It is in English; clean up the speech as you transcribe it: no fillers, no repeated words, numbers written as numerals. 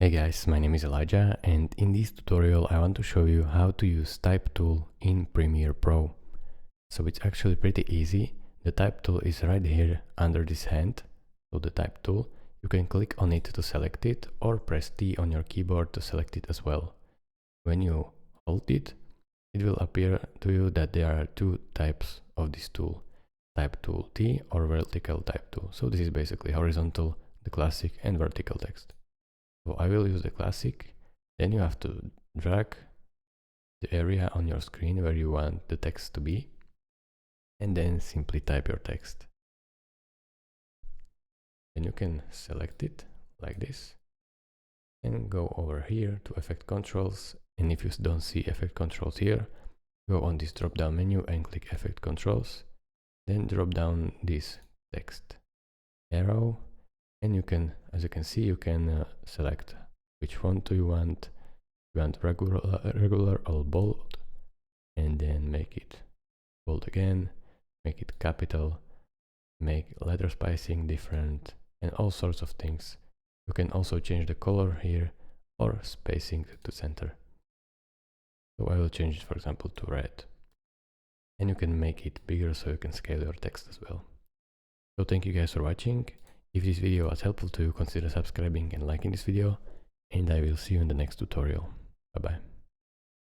Hey guys, my name is Elijah, and in this tutorial I want to show you how to use Type tool in Premiere Pro. So it's actually pretty easy. The Type tool is right here under this hand. So the Type tool, you can click on it to select it or press T on your keyboard to select it as well. When you hold it, it will appear to you that there are two types of this tool. Type tool T or vertical type tool. So this is basically horizontal, the classic, and vertical text. So I will use the classic. Then you have to drag the area on your screen where you want the text to be, and then simply type your text. Then you can select it like this and go over here to effect controls. And if you don't see effect controls here, go on this drop down menu and click effect controls. Then drop down this text arrow, and you can, as you can see, you can select which font do you want. You want regular or bold, and then make it bold again, make it capital, make letter spacing different, and all sorts of things. You can also change the color here or spacing to center. So I will change it, for example, to red. And you can make it bigger so you can scale your text as well. So thank you guys for watching. If this video was helpful to you, consider subscribing and liking this video, and I will see you in the next tutorial. Bye bye.